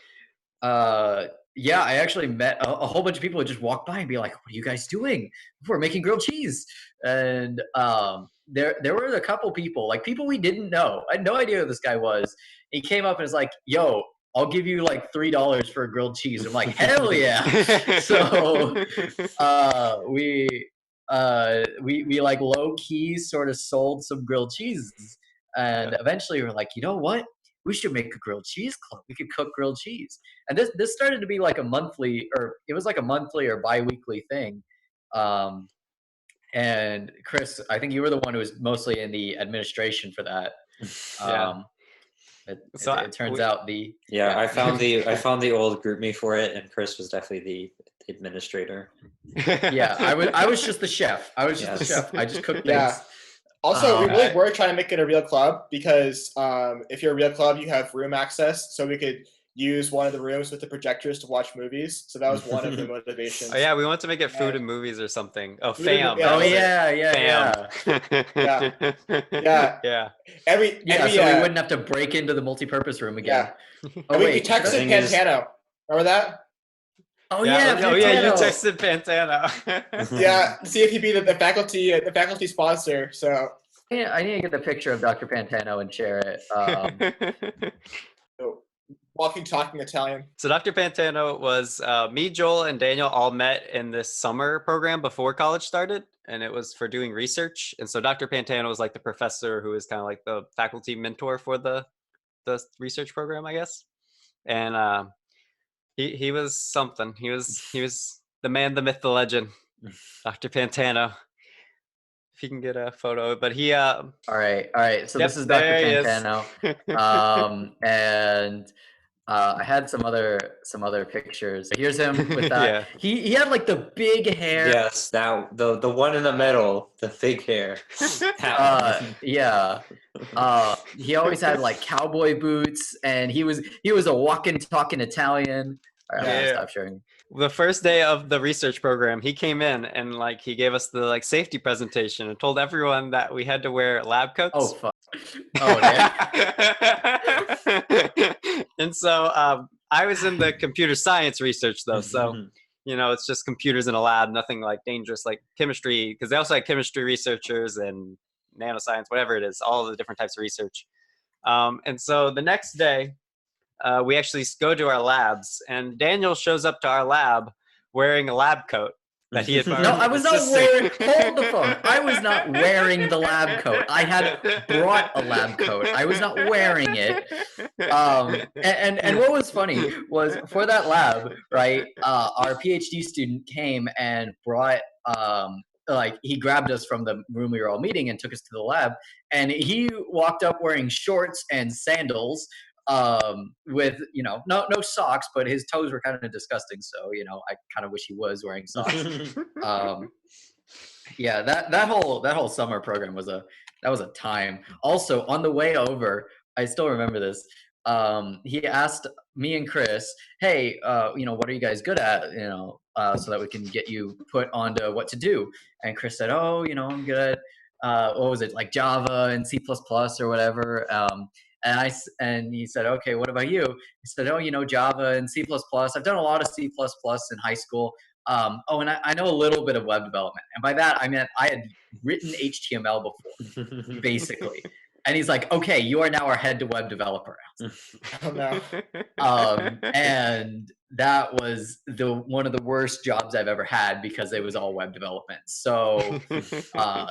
yeah, I actually met a whole bunch of people who just walk by and be like, "What are you guys doing? We're making grilled cheese." And there were a couple people, like people we didn't know. I had no idea who this guy was. He came up and was like, "Yo, I'll give you like $3 for a grilled cheese." I'm like, "Hell yeah!" So we like low key sort of sold some grilled cheeses, and eventually we're like, you know what? We should make a grilled cheese club. We could cook grilled cheese, and this started to be like a monthly, or it was like a monthly or bi-weekly thing. And Chris, I think you were the one who was mostly in the administration for that. Yeah. It turns out the I found the old group me for it, and Chris was definitely the administrator. I was just the chef. I was just the Yes. chef. I just cooked Yeah. things. Also, we really Right. were trying to make it a real club because if you're a real club, you have room access, so we could use one of the rooms with the projectors to watch movies. So that was one of the motivations. Oh yeah, we want to make it food and movies or something. Oh, Food and- fam. yeah, Oh that was it. yeah. Fam. Yeah. Yeah. Every So we wouldn't have to break into the multi-purpose room again. Oh we wait, texted thing is- Pantano. Remember that? oh yeah, Oh yeah, you Pantano. texted Pantano. Yeah, to see if he'd be the faculty sponsor. So I need to get the picture of Dr. Pantano and share it. walking, talking Italian. So Dr. Pantano was me, Joel, and Daniel all met in this summer program before college started, and it was for doing research. And so Dr. Pantano was like the professor who was kind of like the faculty mentor for the research program, I guess. And he was something. He was the man, the myth, the legend, Dr. Pantano. If you can get a photo, but he all right. So Yep, this is Dr. there he is. Pantano. And I had some other pictures. Here's him with that. Yeah. He had like the big hair. Yes, that the one in the middle, the thick hair. That one. Yeah. He always had like cowboy boots, and he was a walking, talking Italian. All right, I'm gonna Yeah. stop sharing. The first day of the research program, he came in and like he gave us the like safety presentation and told everyone that we had to wear lab coats. Oh fuck. Oh yeah. And so I was in the computer science research though, so you know it's just computers in a lab, nothing like dangerous like chemistry, because they also had chemistry researchers and nanoscience, whatever it is, all the different types of research. And so the next day, we actually go to our labs, and Daniel shows up to our lab wearing a lab coat that he had. No, I was not wearing. Hold the phone. I was not wearing the lab coat. I had brought a lab coat. I was not wearing it. And what was funny was for that lab, right? Our PhD student came and brought like he grabbed us from the room we were all meeting and took us to the lab, and he walked up wearing shorts and sandals with no socks, but his toes were kind of disgusting, so I kind of wish he was wearing socks. Yeah, that whole summer program was a time. Also, on the way over, I still remember this. He asked me and Chris, hey, what are you guys good at, so that we can get you put onto what to do. And Chris said, oh, I'm good at what was it, like Java and C++ or whatever. And he said, okay, what about you? He said, oh, Java and C++. I've done a lot of C++ in high school. And I know a little bit of web development. And by that, I meant I had written HTML before, basically. And he's like, okay, you are now our head to web developer. Oh no. And that was one of the worst jobs I've ever had because it was all web development. So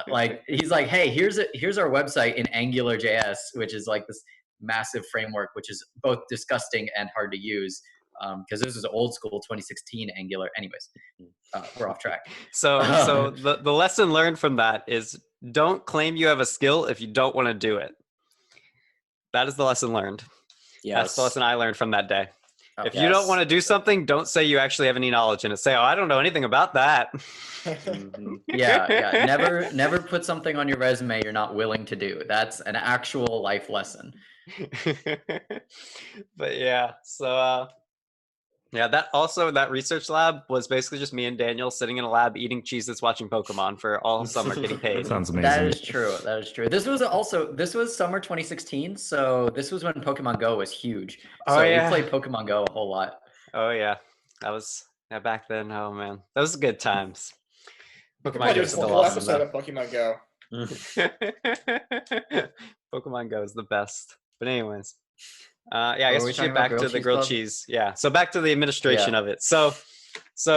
like he's like, hey, here's our website in AngularJS, which is like this massive framework, which is both disgusting and hard to use. Because this was old school 2016 Angular. Anyways, we're off track. So the lesson learned from that is don't claim you have a skill if you don't want to do it. That is the lesson learned. Yes. That's the lesson I learned from that day. If you don't want to do something, don't say you actually have any knowledge in it. Say, oh, I don't know anything about that. Yeah. Never put something on your resume you're not willing to do. That's an actual life lesson. But yeah, so yeah, that research lab was basically just me and Daniel sitting in a lab eating Cheetos, watching Pokemon for all summer, getting paid. Sounds amazing. That is true. This was summer 2016, so this was when Pokemon Go was huge. So we played Pokemon Go a whole lot. Oh yeah, that was back then. Oh man, those were good times. Pokemon Go is still a whole awesome, episode of Pokemon Go. Pokemon Go is the best. But anyways, yeah, I guess were we we should talking get about back to grilled the cheese grilled club? cheese. Yeah. So back to the administration of it. So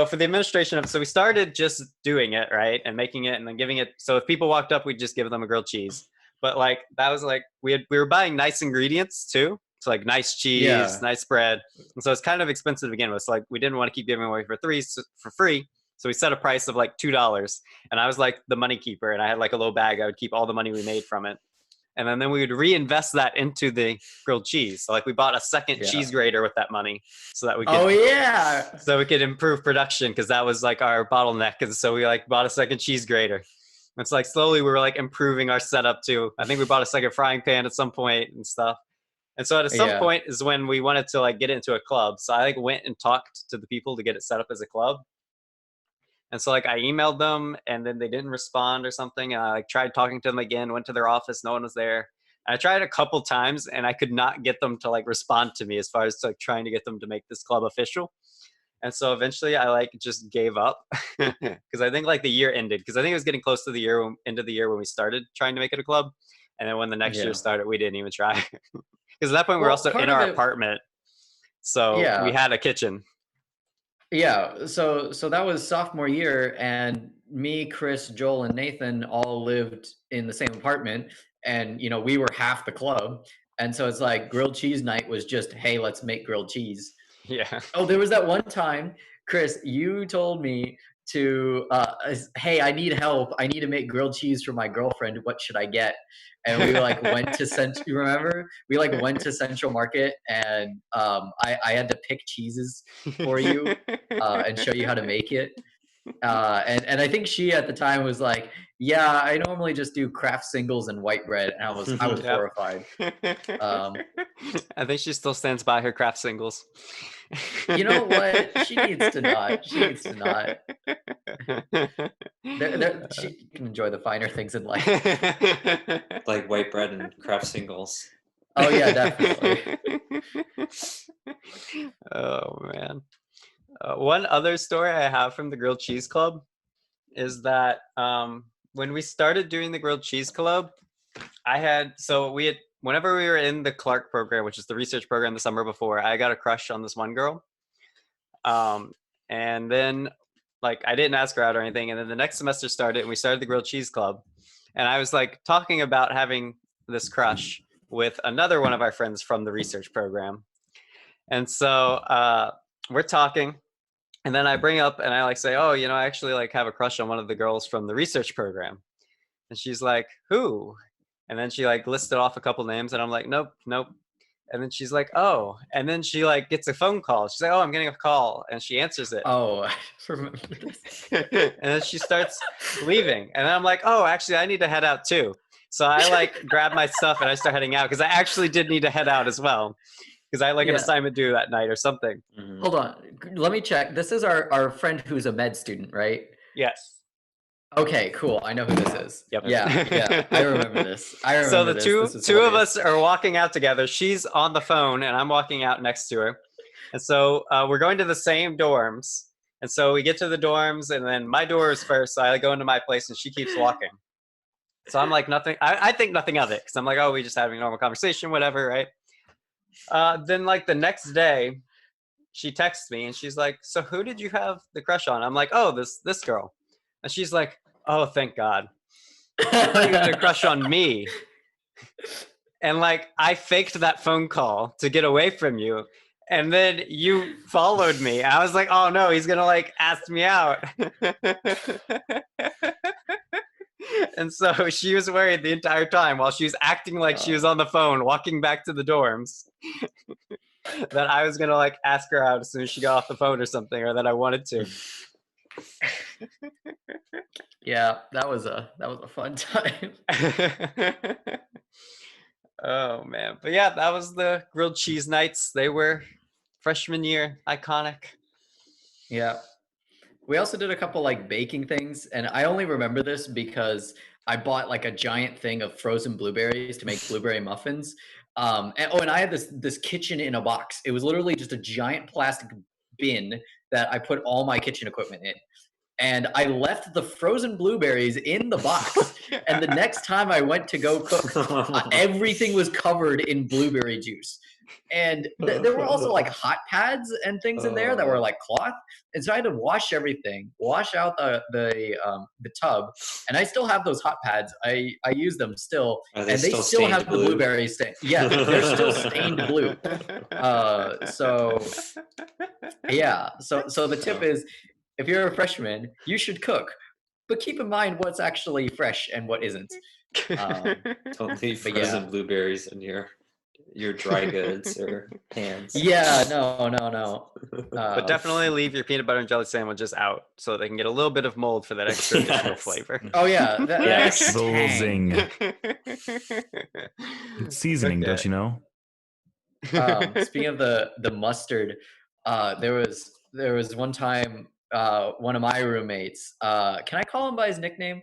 for the administration of it, so we started just doing it, right, and making it, and then giving it. So if people walked up, we'd just give them a grilled cheese. But like that was like we were buying nice ingredients too. So like nice cheese, nice bread, and so it's kind of expensive to begin with. So like we didn't want to keep giving away for free. So we set a price of like $2, and I was like the money keeper, and I had like a little bag. I would keep all the money we made from it. And then we would reinvest that into the grilled cheese. So like we bought a second cheese grater with that money so that we could so we could improve production, because that was like our bottleneck. And so we like bought a second cheese grater. It's like slowly we were like improving our setup too. I think we bought a second frying pan at some point and stuff. And so at some point is when we wanted to like get it into a club. So I like went and talked to the people to get it set up as a club. And so like I emailed them, and then they didn't respond or something. And I like tried talking to them again, went to their office, no one was there. And I tried a couple times, and I could not get them to like respond to me as far as like trying to get them to make this club official. And so eventually I like just gave up, because I think like the year ended, because I think it was getting close to the end of the year when we started trying to make it a club. And then when the next year started, we didn't even try. Because at that point we were also in our apartment. So we had a kitchen. Yeah, so that was sophomore year, and me, Chris, Joel, and Nathan all lived in the same apartment, and you know, we were half the club. And so it's like grilled cheese night was just, hey, let's make grilled cheese. Yeah. Oh, there was that one time, Chris, you told me to hey, I need help. I need to make grilled cheese for my girlfriend. What should I get? And we like went to you remember? We like went to Central Market, and I had to pick cheeses for you and show you how to make it. And I think she at the time was like, yeah, I normally just do Kraft singles and white bread. And I was horrified. I think she still stands by her Kraft singles. You know what? She needs to not. She needs to not. She can enjoy the finer things in life. Like white bread and Kraft singles. Oh yeah, definitely. Oh man. One other story I have from the Grilled Cheese Club is that when we started doing the Grilled Cheese Club, whenever we were in the Clark program, which is the research program the summer before, I got a crush on this one girl. And then like I didn't ask her out or anything. And then the next semester started, and we started the Grilled Cheese Club. And I was like talking about having this crush with another one of our friends from the research program. And so we're talking, and then I bring up and I like say, oh, you know, I actually like have a crush on one of the girls from the research program. And she's like, who? And then she like listed off a couple names, and I'm like, nope. And then she's like, oh. And then she like gets a phone call. She's like, oh, I'm getting a call. And she answers it. Oh, I remember this. And then she starts leaving. And I'm like, oh, actually, I need to head out too. So I like grab my stuff and I start heading out, because I actually did need to head out as well, because I had like an assignment due that night or something. Mhm. Hold on. Let me check. This is our friend who's a med student, right? Yes. Okay, cool. I know who this is. Yep. Yeah. I remember this. So the two of us are walking out together. She's on the phone, and I'm walking out next to her. And so we're going to the same dorms. And so we get to the dorms, and then my door is first. So I go into my place, and she keeps walking. So I'm like, nothing. I think nothing of it, because I'm like, oh, we just having a normal conversation, whatever, right? Then like the next day, she texts me, and she's like, so who did you have the crush on? I'm like, oh, this girl. And she's like, oh, thank God. I thought you had a crush on me. And like, I faked that phone call to get away from you. And then you followed me. I was like, oh no, he's going to like ask me out. And so she was worried the entire time while she was acting like she was on the phone, walking back to the dorms, that I was going to like ask her out as soon as she got off the phone or something, or that I wanted to. Yeah, that was a fun time. Oh man. But yeah, that was the grilled cheese nights. They were freshman year, iconic. Yeah. We also did a couple like baking things, and I only remember this because I bought like a giant thing of frozen blueberries to make blueberry muffins. And I had this kitchen in a box. It was literally just a giant plastic bin that I put all my kitchen equipment in. And I left the frozen blueberries in the box. And the next time I went to go cook, everything was covered in blueberry juice. And there were also like hot pads and things in there that were like cloth. And so I had to wash everything, wash out the tub. And I still have those hot pads. I use them still. Are they and they still have blue? the blueberry stain. Yeah, they're still stained blue. So the tip is, if you're a freshman, you should cook, but keep in mind what's actually fresh and what isn't. Don't leave But frozen blueberries in your dry goods or pans. Yeah, no. But definitely leave your peanut butter and jelly sandwiches out so they can get a little bit of mold for that extra additional Yes. flavor. Oh yeah, that Yes. extra tang. Zing. It's seasoning, don't you know? Speaking of the mustard, there was one time one of my roommates. Can I call him by his nickname,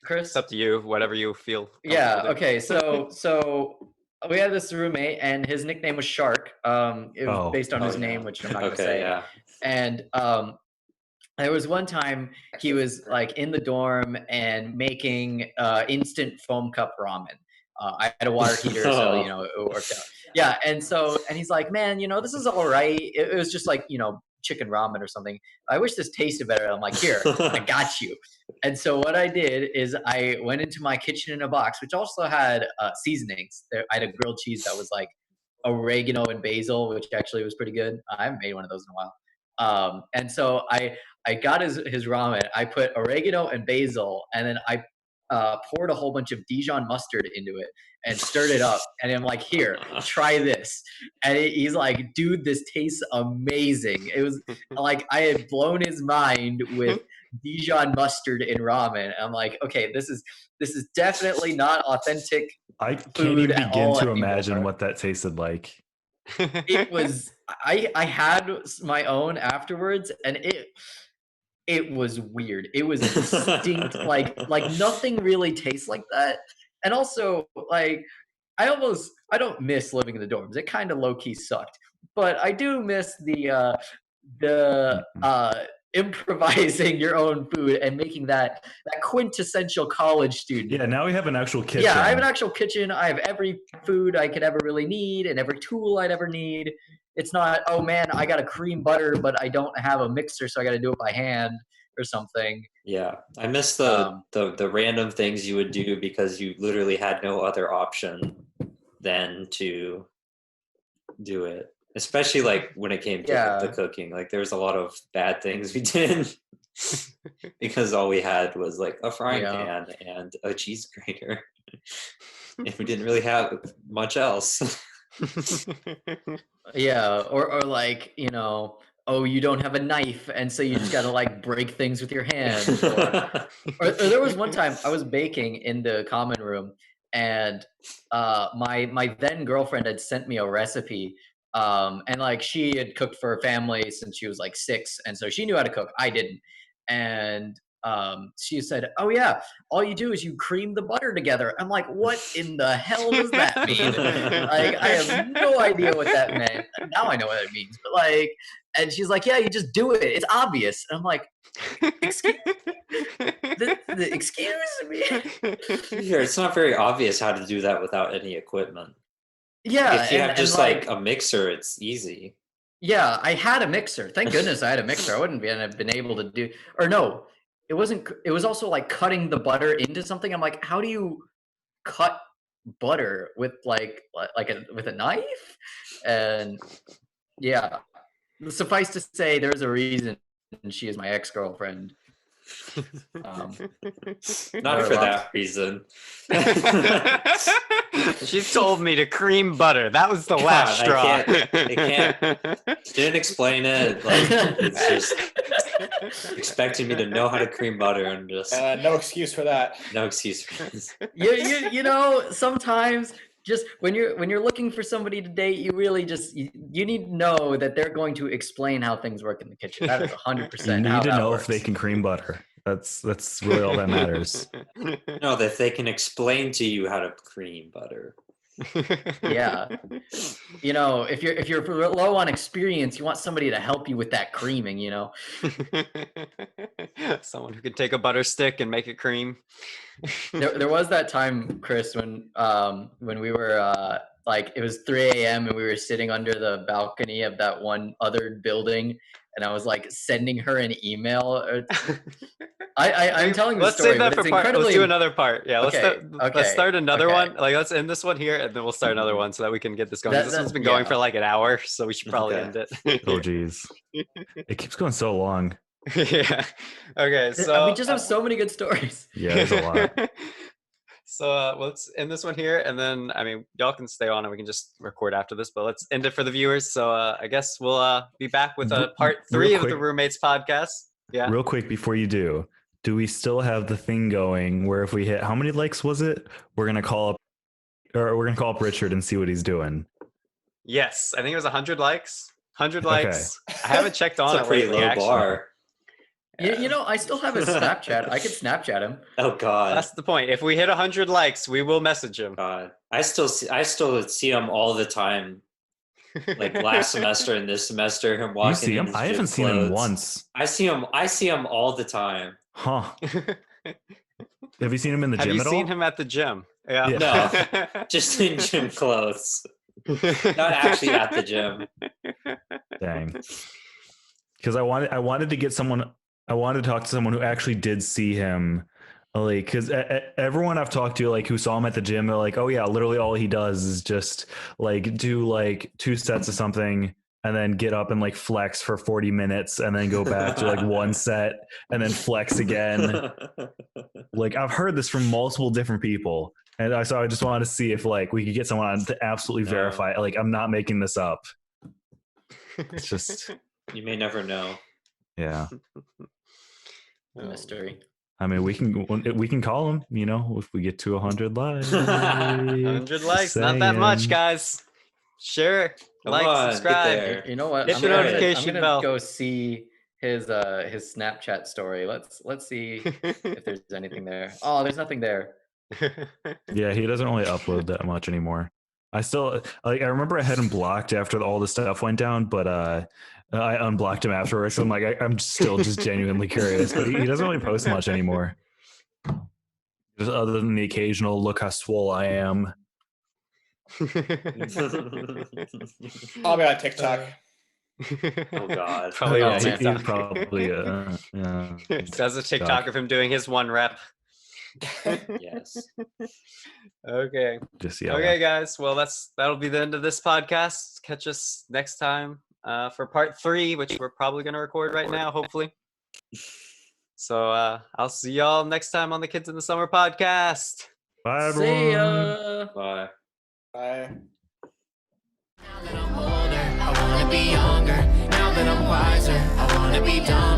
Chris? It's up to you, whatever you feel. Yeah. comfortable Okay. So we had this roommate, and his nickname was Shark. It was Oh. based on his Oh, name, yeah. which I'm not gonna Okay, say. yeah. And there was one time he was like in the dorm and making instant foam cup ramen. I had a water heater, so you know it worked out. Yeah, and he's like, man, this is all right. It was just like chicken ramen or something. I wish this tasted better. I'm like, here, I got you. And so what I did is I went into my kitchen in a box, which also had seasonings. There, I had a grilled cheese that was like oregano and basil, which actually was pretty good. I haven't made one of those in a while. And so I got his ramen. I put oregano and basil, and then I poured a whole bunch of Dijon mustard into it and stirred it up. And I'm like, here, try this. And he's like, dude, this tastes amazing. It was like I had blown his mind with Dijon mustard in ramen. I'm like, okay, this is definitely not authentic. I can't Food even at begin all to anymore. imagine what that tasted like. It was I had my own afterwards, and it was weird. It was distinct, like nothing really tastes like that. And also, like I don't miss living in the dorms. It kind of low key sucked, but I do miss the improvising your own food and making that quintessential college student. Yeah, now we have an actual kitchen. Yeah, I have an actual kitchen. I have every food I could ever really need and every tool I'd ever need. It's not, oh man, I got a cream butter, but I don't have a mixer, so I got to do it by hand or something. Yeah, I miss the random things you would do because you literally had no other option than to do it. Especially like when it came to the cooking, like there was a lot of bad things we did because all we had was like a frying pan and a cheese grater, and we didn't really have much else. Yeah, or like oh, you don't have a knife, and so you just gotta like break things with your hands. Or there was one time I was baking in the common room, and my then girlfriend had sent me a recipe. And like she had cooked for her family since she was like 6, and so she knew how to cook. I didn't. And she said, oh yeah, all you do is you cream the butter together. I'm like, what in the hell does that mean? Like I have no idea what that meant. Now I know what it means, but like, and she's like, yeah, you just do it, it's obvious. And I'm like, excuse me. Here, it's not very obvious how to do that without any equipment. Yeah, if you have just like a mixer, it's easy. Yeah, I had a mixer. Thank goodness I had a mixer. I wouldn't have been able to do, or no, it wasn't. It was also like cutting the butter into something. I'm like, how do you cut butter with with a knife? And yeah, suffice to say, there's a reason she is my ex-girlfriend. Not for that reason. She told me to cream butter. That was the last straw. I can't. Didn't explain it. Like it's just expecting me to know how to cream butter and just no excuse for that. No excuse for this. You know, sometimes just when you're looking for somebody to date, you really just you need to know that they're going to explain how things work in the kitchen. That is 100%. You need to know if they can cream butter. That's really all that matters. No, that they can explain to you how to cream butter. Yeah, if you're low on experience, you want somebody to help you with that creaming. Someone who can take a butter stick and make it cream. There was that time, Chris, when we were it was 3 a.m. and we were sitting under the balcony of that one other building, and I was like sending her an email. I'm telling the let's story. Save that for part. Let's do another part. Yeah, let's start another one. Like let's end this one here, and then we'll start another one so that we can get this going. This one's been going for like an hour, so we should probably end it. Oh geez, it keeps going so long. Yeah. Okay. So we just have so many good stories. Yeah, there's a lot. So let's end this one here, and then I mean y'all can stay on, and we can just record after this. But let's end it for the viewers. So I guess we'll be back with part 3 of the quick. Roommates podcast. Yeah. Real quick before you do we still have the thing going where if we hit how many likes was it? We're gonna call up Richard and see what he's doing. Yes, I think it was 100 likes. 100 Okay. likes. I haven't checked on It's a it pretty lately, low actually. bar. You know, I still have his Snapchat. I could Snapchat him. Oh God. That's the point. If we hit 100 likes, we will message him. God. I still see him all the time. Like last semester and this semester, him walking. You see in him? his I gym haven't seen him clothes. once. I see him all the time. Huh. Have you seen him in the Have gym you at seen all? him at the gym? Yeah. No. Just in gym clothes. Not actually at the gym. Dang. Because I wanted to get someone. I wanted to talk to someone who actually did see him. Like, because everyone I've talked to, like, who saw him at the gym, they're like, "Oh yeah, literally all he does is just like do like 2 sets of something, and then get up and like flex for 40 minutes, and then go back to like 1 set, and then flex again." Like, I've heard this from multiple different people, and so I just wanted to see if like we could get someone on to absolutely verify. Like, I'm not making this up. It's just, You may never know. yeah. Mystery. I mean, we can call him, you know, if we get to 100 likes. 100 likes, not that Saying. much, guys. Share, Come like, on, get subscribe. there. You know what? Hit the notification I'm gonna bell. go see his Snapchat story. Let's see if there's anything there. Oh, there's nothing there. Yeah, he doesn't really upload that much anymore. I still like. I remember I had him blocked after all the stuff went down, but I unblocked him afterwards. So I'm like, I'm still just genuinely curious, but he doesn't really post much anymore. Just other than the occasional "look how swole I am." I'll be on TikTok. Oh God. Probably Oh, on man. He's TikTok. probably yeah. Does a TikTok of him doing his 1 rep. Yes. Okay. Just yeah. Okay, guys. Well, that'll be the end of this podcast. Catch us next time for part 3, which we're probably going to record right now, hopefully. So I'll see y'all next time on the Kids in the Summer podcast. Bye, See everyone. ya. Bye. Bye. Now that I'm older, I wanna be younger. Now that I'm wiser, I wanna be dumber.